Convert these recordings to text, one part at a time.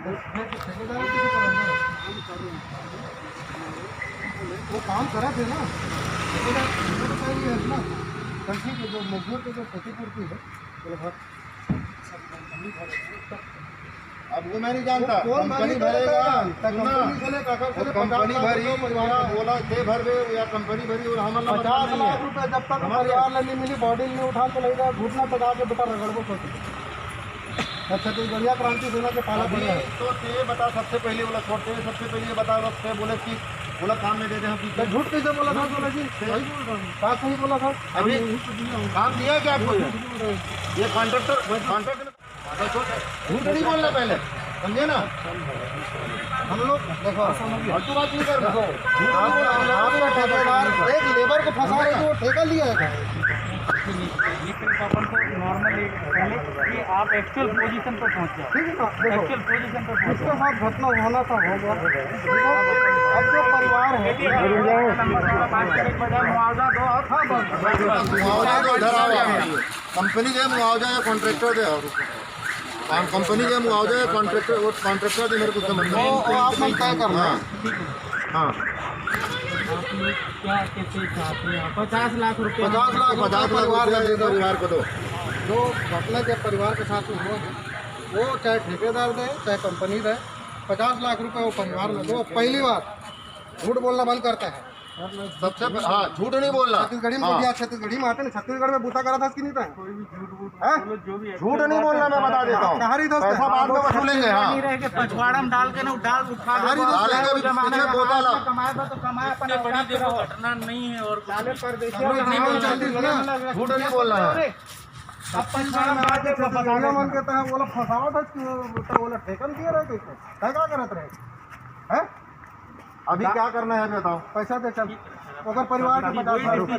वो काम करा थे ना, ना कंपनी के जो मजदूर के जो क्षतिपूर्ति है अब वो मैं नहीं जानता, कंपनी भरेगा, कंपनी भरी बोला थे भर दे या कंपनी भरी और हम 50 लाख रुपए जब तक परिवार नहीं मिली, बॉडी नहीं उठा के लेगा, घुटना पका के बेटा रगड़बो कर। छत्तीसगढ़िया क्रांति सेना के पाला बना है तो ये बता, सबसे पहले बोला छोड़ते, सबसे पहले ये बता रहे बोले कि बोला काम नहीं देते हम, झूठ कैसे बोला था? बोला जी सही बोल रहा हूँ, बात सही बोला था। अभी काम दिया क्या आपको? ये कॉन्ट्रैक्टर झूठ नहीं बोलना पहले, समझे ना? हम लोग देखो फालतू बात नहीं कर रहा। आपका ठेकेदार एक लेबर को फंसा रहे तो वो ठेका लिया है। अपन को नॉर्मली पहले कि आप एक्चुअल पोजीशन पर पहुंच जाओ, ठीक है ना? देखो एक्चुअल पोजीशन पर पहुंच इसके साथ घटना होना था, हो गया। अब जो परिवार है मुआवजा दो, और हाँ मुआवजा तो इधर आओ, कंपनी दे मुआवजा या कॉन्ट्रैक्टर दे, और काम कंपनी दे मुआवजा या कॉन्ट्रैक्टर, वो कॉन्ट्रैक्टर दे मेरे को समझ में। वो आप लोग तय करना। हाँ क्या कैसे चाहते हैं? 50 लाख रुपये 50 लाख परिवार को दो। जो घटना के परिवार के साथ हुआ है वो चाहे ठेकेदार दे चाहे कंपनी दे, 50 लाख रुपए वो परिवार में दो। पहली बात झूठ बोलना बंद करता है। सबसे हाँ, झूठ नहीं बोलना। छत्तीसगढ़ी में दिया, छत्तीसगढ़ी में आते ना, छत्तीसगढ़ में बूता करा था कि नहीं था? झूठ नहीं बोलना, मैं बता देता हूँ। कहारी दोस्त पैसा बाद में वसूलेंगे। हाँ, नहीं रह के पछवाड़ा में डाल के ना डाल उठा डालेंगे भी पीछे बोतल आप। कमाए तो कमाए, अपने बड़ी देखो घटना नहीं है और डाले पर देखिए झूठ नहीं बोलना है। अब पछवाड़ा में आके छत्तीसगढ़ी मन के तहत बोला फंसावट है, तो बोला ठेकन दिए रहे कैसे? क्या करत रहे हैं? अभी क्या करना है बताओ? पैसा दे चल, अगर परिवार का 50 लाख रुपए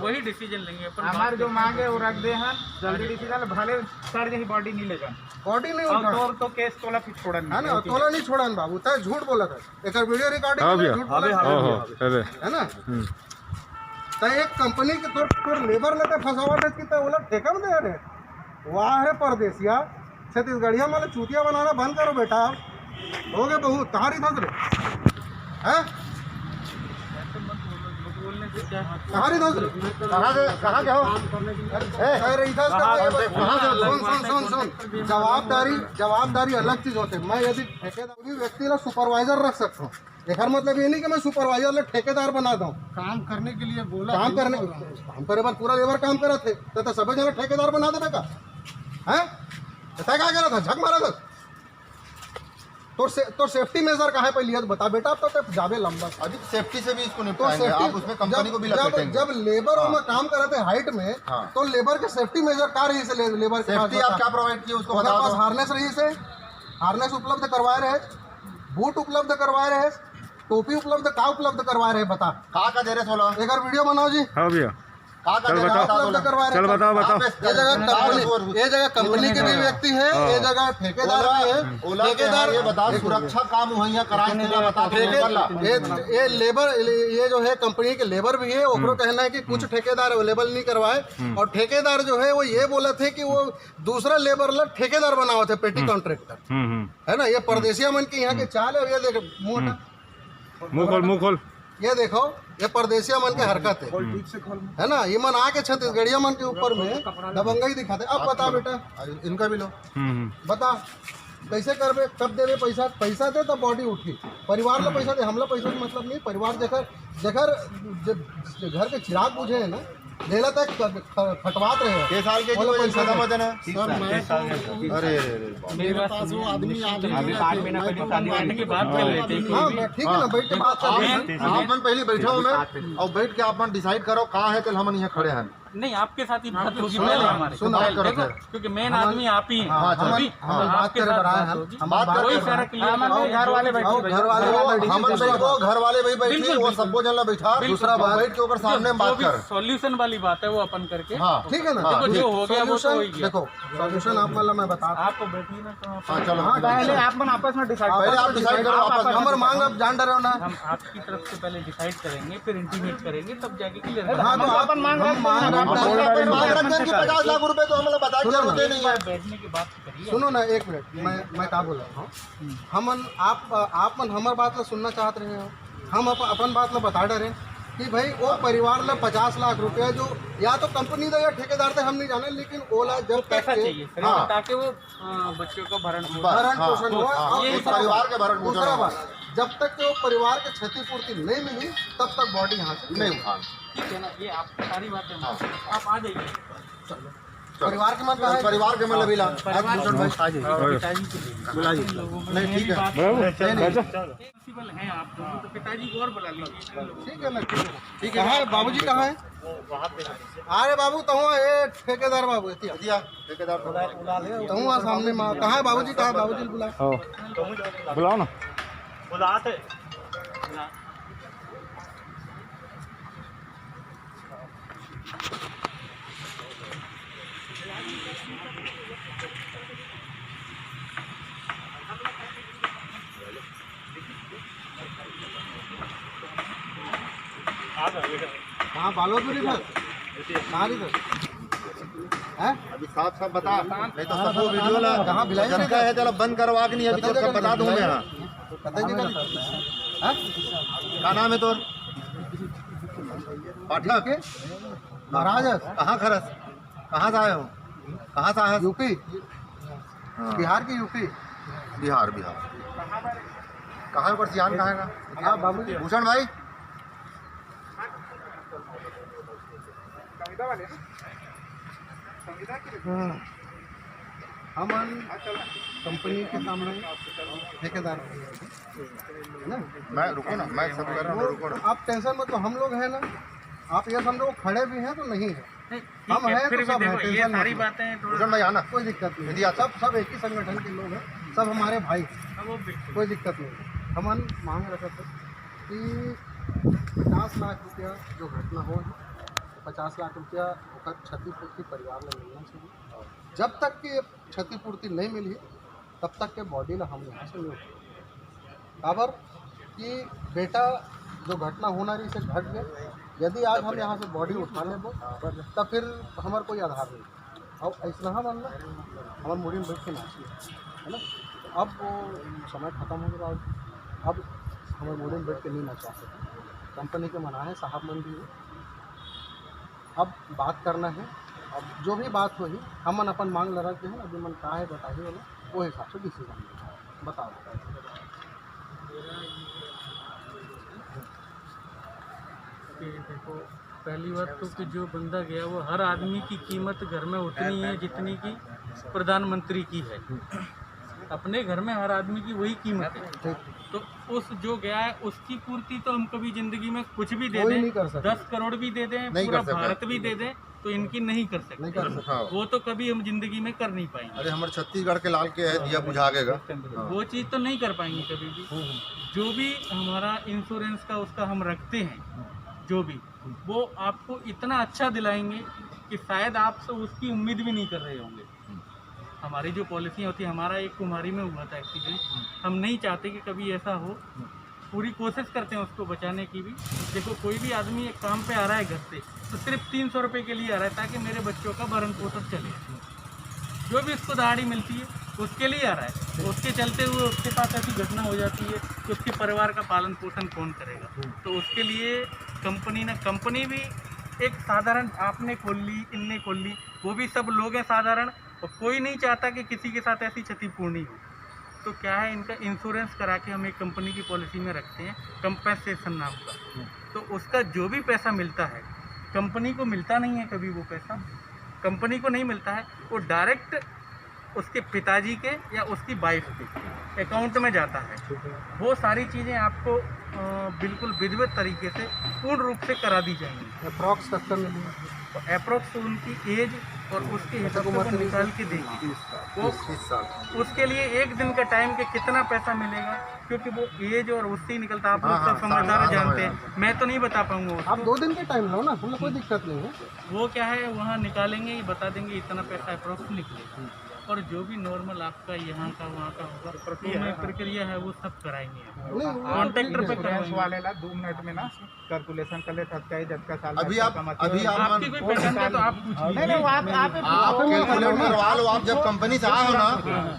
वही डिसीजन लेंगे। हमारे जो मांगे वो रख दे हैं, जल्दी डिसीजन भले सर जैसी बॉडी नहीं लेगा, बॉडी नहीं उठा तो केस तोला फिर छोड़ा है ना, तोला नहीं छोड़ा बाबू, तय झूठ बोला था। एक वीडियो रिकॉर्डिंग झूठ बोला है ना। तो एक कंपनी के तोर लेबर लेते फंसावट है कि तो बोला ठेका में दे रहे। वाह है परदेसिया, छत्तीसगढ़िया वाले चूतिया बनाना बंद करो बेटा, हो गए बहुत। कहाँ रही धस रहे हैं? कहाँ रही धस रहे? कहाँ जाओ? सुन, जवाबदारी अलग चीज होती है। मैं यदि ठेकेदार व्यक्ति ना सुपरवाइजर रख सकता हूँ, एक मतलब ये नहीं कि मैं सुपरवाइजर ले ठेकेदार बना दूँ। काम करने के लिए बोला, काम करे बार पूरा लेबर काम करा थे तो सभी जगह ठेकेदार बना दे का है? क्या करा था? झक मारा था तो सेफ्टी मेजर कहाँ पे लिया बता बेटा। अब तो जावे लंबा, अभी सेफ्टी से भी इसको निपटाएंगे। आप उसमें कंपनी को भी लपेटेंगे। जब लेबर में काम कर रहे थे हाइट में, तो लेबर के सेफ्टी मेजर क्या रही से? लेबर सेफ्टी आप क्या प्रोवाइड किए उसको बता दो। हार्नेस रही से, हार्नेस उपलब्ध करवाए रहे, बूट उपलब्ध करवाए रहे, टोपी उपलब्ध का उपलब्ध करवा रहे? बता का दे रहे? 16 एक वीडियो बनाओ जी। हाँ भैया, चल बताओ। ये जगह कंपनी के भी व्यक्ति है, ये जगह ठेकेदार भी है। ठेकेदार ये बता, सुरक्षा काम मुहैया कराए ये लेबर, ये जो है कंपनी के लेबर भी है। वो कहना है कि कुछ ठेकेदार अवेलेबल नहीं करवाए, और ठेकेदार जो है वो ये बोला थे कि वो दूसरा लेबर ला ठेकेदार बनाओ थे, पेटी कॉन्ट्रैक्टर है ना। ये परदेसिया मन के यहाँ के चाल है। ये देख मुँह खोल, ये देखो, ये परदेसिया मन के हरकत है ना। ये मन आके छत्तीसगढ़िया मन के ऊपर में दबंगई दिखाते। अब बता बेटा, इनका भी लो, बता कैसे करबे, कब देवे पैसा? पैसा दे तो बॉडी उठी। परिवार ला पैसा दे, हमला पैसा से मतलब नहीं। परिवार जगह घर के चिराग बुझे है ना, देला तक खटवात रहे। के साल के पैसा जमा देना? अरे मेरे पास वो आदमी अभी 5 महीना पहले शादी करने की बात कर रहे थे। हाँ ठीक है ना, बैठ के बात कर रहे हैं। आप पहले बैठो में और बैठ के आप डिसाइड करो कहाँ है, कल हम यहाँ खड़े हैं। नहीं, आपके साथ ही बात होगी पहले हमारे, क्योंकि मेन आदमी आप ही हैं। आपके घर वाले भाई बैठे, वो सबको जला बैठा, दूसरा बैठ के ऊपर सामने बात कर। सॉल्यूशन वाली बात है वो अपन करके। हाँ ठीक है ना, जो हो गया वो तो हो गया। देखो सॉल्यूशन आप मतलब मैं बता आपको बैठिए ना, चलो पहले आप आपस में डिसाइड करो। हमारे मांग अब जान डरे हो ना। हम आपकी तरफ से पहले डिसाइड करेंगे, फिर इंटीमेट करेंगे, तब जाके क्लियर। हाँ तो अपन मांग 50 लाख रुपए तो हम लोग बता के नहीं है। बैठने की बात सुनो ना एक मिनट, मैं क्या बोल रहा हूँ, हमन आप मन हमार बात ला सुनना चाहत रहे हो, हम अपन बात ला बता डरे कि भाई वो परिवार ला 50 लाख रुपया जो या तो कंपनी दे या ठेकेदार दे हम नहीं जाने, लेकिन ओला जब पैसा चाहिए हाँ। ताकि वो बच्चों का भरण भरण पोषण हुआ। और ये दूसरा परिवार के भरण पोषण दूसरा हुआ। बात, जब तक के वो परिवार के क्षतिपूर्ति नहीं मिली तब तक बॉडी यहाँ से नहीं उठा। ठीक है ना, ये आप सारी बातें आप आ जाइए। परिवार के मन का है, परिवार के मतलब इला परिवार भूषण भाई आ जाइए। पिताजी को ले नहीं ठीक है प्रिंसिपल हैं आप दोनों, तो पिताजी को और बुला लीजिए। ठीक है ना, ठीक है। कहाँ है बाबूजी, कहाँ है? अरे बाबू तो ये ठेकेदार बाबू दिया ठेकेदार तो सामने माँ कहाँ है बाबूजी, कहाँ है बाबूजी बुला बुलाओ ना। बुलाते कहाँ बालोदुरी सर, कहाँ इधर है? अभी साफ साफ बता, नहीं तो सब वो वीडियो ला कहाँ भिलाई में जनता है चलो बंद करवा के नहीं अभी तो सब बता दूं मैं। हाँ क्या नाम है तोर? पाठक महाराज कहाँ खरस, कहाँ से आए हो, कहाँ से आए हो? यूपी, हाँ, बिहार की यूपी। बिहार बिहार कहाँ पर सियान कहाँ का? हाँ बाबूजी, भूषण भाई हम कंपनी के सामने ठेकेदार है ना, मैं रुको ना, मैं सब कर रहा हूँ, रुको ना। आप टेंशन मत लो, हम लोग हैं ना, आप ये समझो खड़े भी हैं तो नहीं है, हम हैं फिर तो भी सब देखो हैं, ये टेंशन सारी मत लो, बातें भूषण भाई आना। कोई दिक्कत नहीं यदि है, आप- सब एक ही संगठन के लोग हैं, सब हमारे भाई, वो बिल्कुल कोई दिक्कत नहीं। हमन मांग रखे थे कि 50 लाख रुपया जो घटना हो, 50 लाख रुपया ओकर क्षतिपूर्ति परिवार में मिलना चाहिए। जब तक कि क्षतिपूर्ति नहीं मिली तब तक के बॉडी ला हम यहाँ से नहीं उठाएंगे। काबर कि बेटा जो घटना होना रही से घट गए, यदि आज हम यहाँ से बॉडी उठा लेबो तब फिर हमार कोई आधार नहीं। और ऐसा मन ला हमार मुड़ी में बैठ के नाची है ना, अब वो समय खत्म हो गया, अब हमारे मुड़ी में बैठ के नहीं नाचा सकते, कंपनी के मना है, साहब मन भी है, अब बात करना है। अब जो भी बात होगी हम मन अपन मांग लगा के हैं, अभी मन का है बताइए वाला वो हिसाब से डिसीजन बताओ। देखो पहली बात तो कि जो बंदा गया वो हर आदमी की कीमत घर में उतनी है जितनी की प्रधानमंत्री की है, अपने घर में हर आदमी की वही कीमत है। तो उस जो गया है उसकी पूर्ति तो हम कभी जिंदगी में कुछ भी दे कोई नहीं कर दें, सकता। 10 करोड़ भी दे दें, नहीं पूरा कर सकता। भारत भी दे दें, तो इनकी नहीं कर नहीं सकते। कर सकते। हाँ। वो तो कभी हम जिंदगी में कर नहीं पाएंगे, अरे हमारे छत्तीसगढ़ के लाल के है दिया बुझा गेगा। वो चीज़ तो नहीं कर पाएंगे कभी भी। जो भी हमारा इंश्योरेंस का उसका हम रखते हैं, जो भी वो आपको इतना अच्छा दिलाएंगे कि शायद आपसे उसकी उम्मीद भी नहीं कर रहे होंगे। हमारी जो पॉलिसियाँ होती है, हमारा एक कुमारी में हुआ था एक्सीडेंट, हम नहीं चाहते कि कभी ऐसा हो, पूरी कोशिश करते हैं उसको बचाने की भी। देखो कोई भी आदमी एक काम पे आ रहा है घर से तो सिर्फ 300 रुपये के लिए आ रहा है ताकि मेरे बच्चों का भरण पोषण चले, जो भी उसको दहाड़ी मिलती है उसके लिए आ रहा है। उसके चलते हुए उसके पास ऐसी घटना हो जाती है कि उसके परिवार का पालन पोषण कौन करेगा। तो उसके लिए कंपनी भी एक साधारण आपने खोल ली, इनने खोल ली, वो भी सब लोग हैं साधारण, और कोई नहीं चाहता कि किसी के साथ ऐसी क्षतिपूर्ति हो। तो क्या है, इनका इंश्योरेंस करा के हम एक कंपनी की पॉलिसी में रखते हैं, कंपेंसेशन नाम का। तो उसका जो भी पैसा मिलता है कंपनी को मिलता नहीं है, कभी वो पैसा कंपनी को नहीं मिलता है, वो डायरेक्ट उसके पिताजी के या उसकी वाइफ के अकाउंट में जाता है। वो सारी चीज़ें आपको बिल्कुल विधिवत तरीके से पूर्ण रूप से करा दी जाएंगी। अप्रॉक्स तक का मिली तो अप्रोक्स उनकी एज और उसके हिसाब से वो निकाल के देंगे। वो 30 साल उसके लिए एक दिन का टाइम के कितना पैसा मिलेगा, क्योंकि वो एज और उससे ही निकलता है। आप लोग हाँ, सब समझदार हाँ, जानते हाँ, हैं, मैं तो नहीं बता पाऊंगा आप उसको। 2 दिन के टाइम लो ना, हमें कोई दिक्कत नहीं है। वो क्या है, वहाँ निकालेंगे, बता देंगे इतना पैसा अप्रोक्स निकलेगा। और जो भी नॉर्मल आपका यहाँ का वहाँ का होगा प्रक्रिया है वो सब कराएंगे। कॉन्ट्रैक्टर पे इंश्योरेंस वाले ला 2 मिनट में ना कैलकुलेशन कर ले तब जब का साल अभी आप आपकी कोई पेशेंट है तो आप पूछिए। नहीं वो आप कैलकुलेट करवा लो। आप जब कंपनी से आए हो ना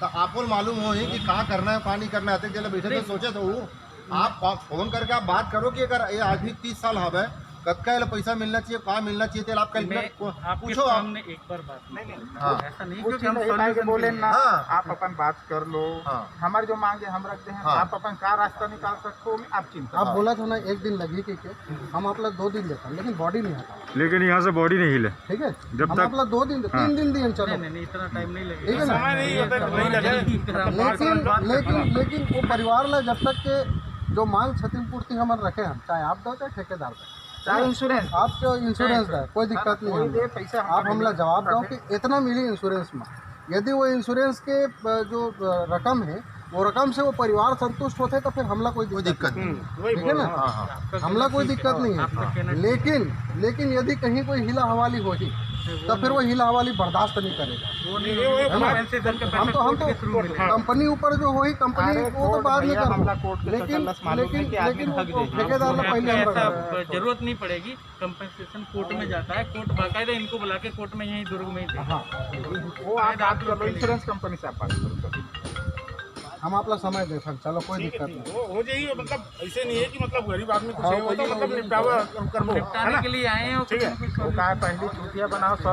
तो आपको मालूम हो ही कि कहाँ करना है पानी करना है। जब बैठे थे सोचे तो आप फोन करके आप बात करो कि अगर ये आज भी 30 साल हवे कतका पैसा मिलना चाहिए, कहाँ मिलना चाहिए, तो आप कैलकुलेट पूछो। सामने एक बार बात नहीं हाँ ऐसा नहीं कुछ क्योंकि हम नहीं भाई के बोले ना हाँ। आप अपन बात कर लो। हाँ। हमारे जो मांगे हम रखते हैं। हाँ। आप अपन का रास्ता निकाल सकते हो आप चिंता। आप बोला था ना 1 दिन लगी कि हम आपला 2 दिन देता लेकिन बॉडी नहीं आता। लेकिन यहाँ से बॉडी नहीं हिले। ठीक है जब हम तक आपला 2 दिन 3 दिन दिए चलो नहीं इतना टाइम नहीं लगेगा। ठीक है ना। लेकिन वो परिवार ला जब तक के जो मांग क्षतिपूर्ति हमारे रखे हम चाहे आप दो चाहे ठेकेदार दो चाहे इंश्योरेंस आपको इंश्योरेंस है कोई दिक्कत नहीं कोई दे है। पैसा आप हमला जवाब दो कि इतना मिली इंश्योरेंस में। यदि वो इंश्योरेंस के जो रकम है वो रकम से वो परिवार संतुष्ट होते तो फिर हमला कोई दिक्कत नहीं। ठीक है ना। हाँ हाँ हमला कोई दिक्कत नहीं है। लेकिन यदि कहीं कोई हिला हवाली होगी तो फिर वो हिला हवाली बर्दाश्त नहीं करेगा। वो नहीं हम तो कंपनी ऊपर जो होगी कंपनी वो तो बाद में कर लेकिन वो ठेकेदार ला पहले हम ऐसा रखें। जरूरत नहीं पड़ेगी। कंपनसेशन कोर्ट में जाता है। कोर्ट बाकायदा इनको बुला के कोर्ट में यहीं दुर्ग में ही देगा। हाँ वो आप बात कर लो इंश्योरेंस कंपनी से आप बात करो। हम आपला समय दे सकते चलो कोई दिक्कत नहीं। हो जाइए। मतलब ऐसे नहीं है कि मतलब गरीब आदमी कुछ है वो तो मतलब निपटावा कर लो निपटाने के लिए आए हैं और कुछ न कुछ वो कहा पहली चूतिया बनाओ 100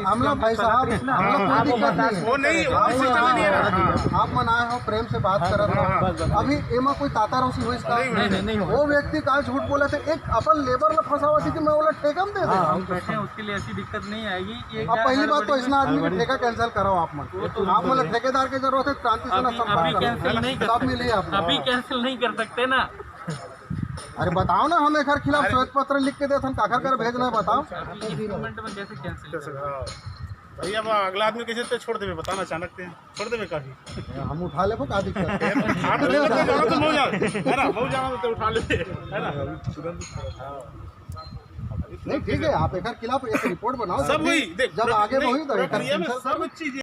हमला भाई साहब हमला कोई दिक्कत नहीं है। वो नहीं वो सिस्टम नहीं है। आप मनाए हो प्रेम से बात करत हो। अभी एमा कोई ताता रोसी हो इसका नहीं वो व्यक्ति का झूठ बोले थे एक अपन लेबर ला फंसावा थी कि मैं बोला ठेका में दे दे। हम बैठे हैं उसके लिए ऐसी दिक्कत नहीं आएगी। एक अब पहली बात तो इसना आदमी का ठेका कैंसिल कराओ आप मन। आप मतलब ठेकेदार की जरूरत है क्रांति से ना अभी कैंसिल नहीं कर सब मिली आप अभी कैंसिल नहीं कर सकते ना। अरे बताओ ना हम एक खिलाफ श्वेत पत्र लिख के देते काकर कर भेजना है बताओ। इस मोमेंट में कैसे कैंसिल भैया अब अगला आदमी कैसे तो छोड़ देवे बताना अचानक से छोड़ देवे काफी हम उठा ले का दिक्कत है। आप तो मऊ जा है ना मऊ जाओ तो उठा ले है ना। नहीं ठीक है आप एक खिलाफ एक रिपोर्ट बनाओ सब वही देख जब आगे वही तो प्रक्रिया में सब चीज